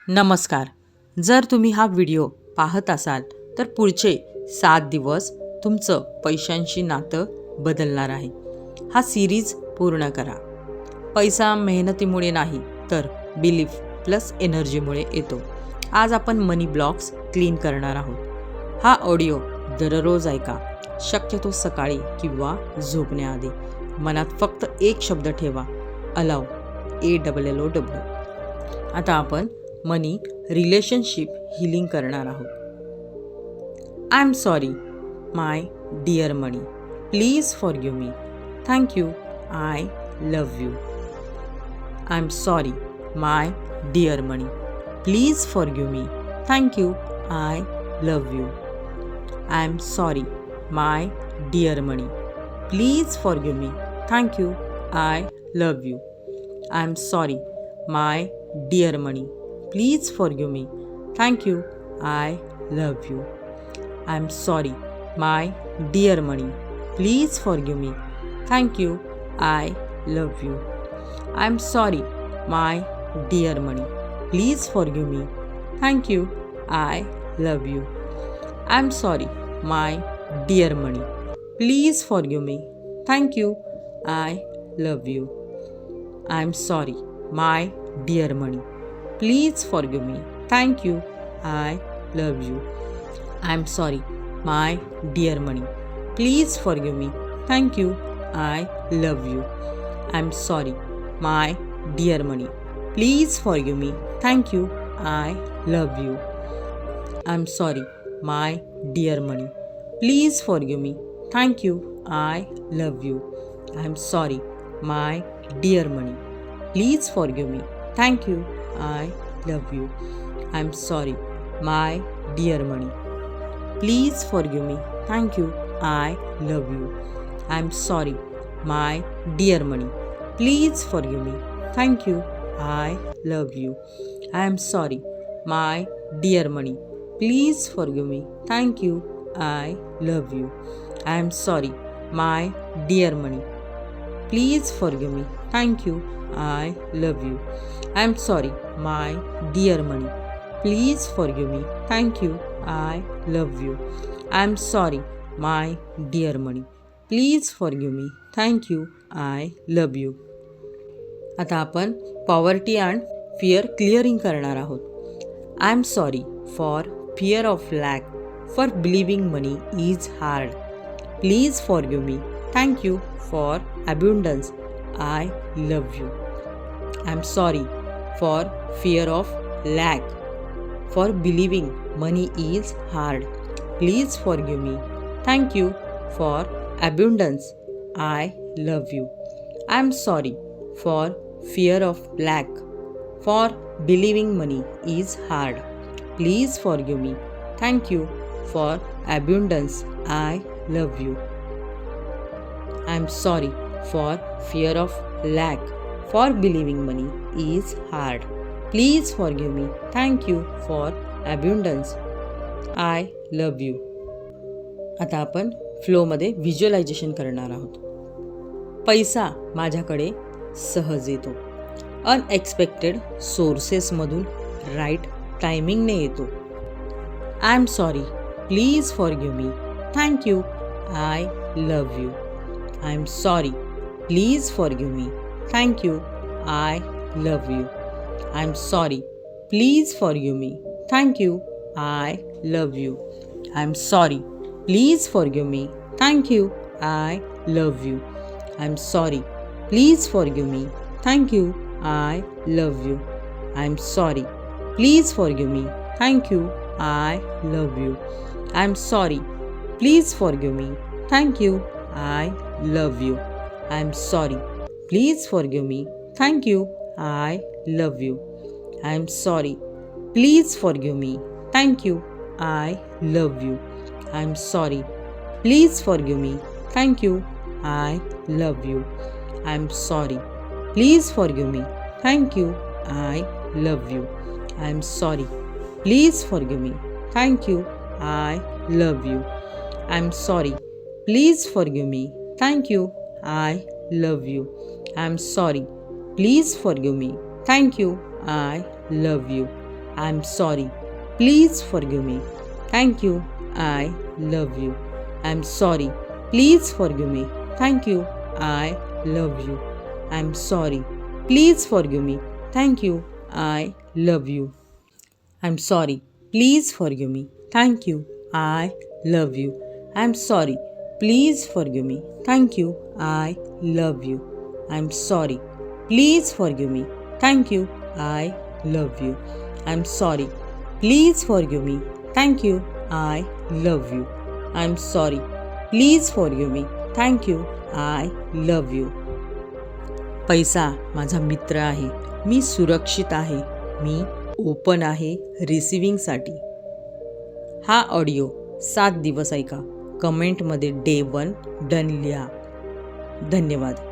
नमस्कार. जर तुम्ही हा व्हिडिओ पाहत असाल तर पुढचे 7 दिवस तुमचं पैशांशी नातं बदलणार आहे. हा सिरीज पूर्ण करा. पैसा मेहनतीमुळे नाही तर बिलीफ प्लस एनर्जीमुळे येतो. आज आपण मनी ब्लॉक्स क्लीन करणार आहोत. हा ऑडिओ दररोज ऐका, शक्यतो सकाळी किंवा झोपण्याआधी. मनात फक्त एक शब्द ठेवा, अलाव, ALLOW. आता आपण मनी रिलेशनशिप हिलिंग करणार आहोत. I am sorry my dear money, please forgive me, thank you, I love you. I am sorry my dear money, please forgive me, thank you, I love you. I am sorry my dear money, please forgive me, thank you, I love you. I am sorry my dear money, please forgive me, thank you, I love you. I am sorry my dear money, please forgive me, thank you, I love you. I am sorry my dear money, please forgive me, thank you, I love you. I am sorry my dear money, please forgive me, thank you, I love you. I am sorry my dear money, please forgive me, thank you, I love you. I am sorry my dear money, please forgive me, thank you, I love you. I am sorry my dear money, please forgive me, thank you, I love you. I am sorry my dear money, please forgive me, thank you, I love you. I am sorry my dear money, please forgive me, thank you, I love you. I am sorry my dear money, please forgive me, thank you, I love you. I am sorry my dear money, please forgive me, thank you, I love you. I am sorry my dear money, please forgive me, thank you, I love you. I am sorry my dear money, please forgive me, thank you, I love you. I am sorry my dear money, please forgive me, thank you, I love you. I am sorry my dear money, please forgive me, thank you, I love you. आता आपण poverty and fear clearing करणार आहोत. I am sorry for fear of lack, for believing money is hard. Please forgive me, thank you, for abundance, I love you. I am sorry for fear of lack, for believing money is hard. Please forgive me, thank you, for abundance, I love you. I am sorry for fear of lack, for believing money is hard. Please forgive me, thank you, for abundance, I love you. I am sorry for fear of lack, for believing money is hard. Please forgive me, thank you, for abundance, I love you. आता आपण फ्लोमध्ये visualisation करणार आहोत. पैसा माझ्याकडे सहज येतो. Unexpected सोर्सेसमधून right टायमिंगने येतो. I am sorry, please forgive me, thank you, I love you. I am sorry, please forgive me, thank you, I love you. I am sorry, please forgive me, thank you, I love you. I am sorry, please forgive me, thank you, I love you. I am sorry, please forgive me, thank you, I love you. I am sorry, please forgive me, thank you, I love you. I am sorry, please forgive me, thank you, I love you. I am sorry, please forgive me, thank you, I love you. I am sorry, please forgive me, thank you, I love you. I am sorry, please forgive me, thank you, I love you. I am sorry, please forgive me, thank you, I love you. I am sorry, please forgive me, thank you, I love you. I am sorry, please forgive me, thank you, I love you. I am sorry, please forgive me, thank you, I love you. I am sorry, please forgive me. Thank you, I love you. I am sorry, please forgive me. Thank you, I love you. I am sorry, please forgive me. Thank you, I love you. I am sorry, please forgive me. Thank you, I love you. I am sorry, please forgive me. Thank you, I love you. I am sorry, please forgive me. Thank you, I love you. I am sorry, please forgive me. Thank you, I love you. I am sorry, please forgive me. Thank you, I love you. पैसा माझा मित्र आहे. मी सुरक्षित आहे. मी open आहे रिसिव्हिंगसाठी. हा audio 7 दिवस ऐका. कमेंटमध्ये डे 1 डन लिहा. धन्यवाद.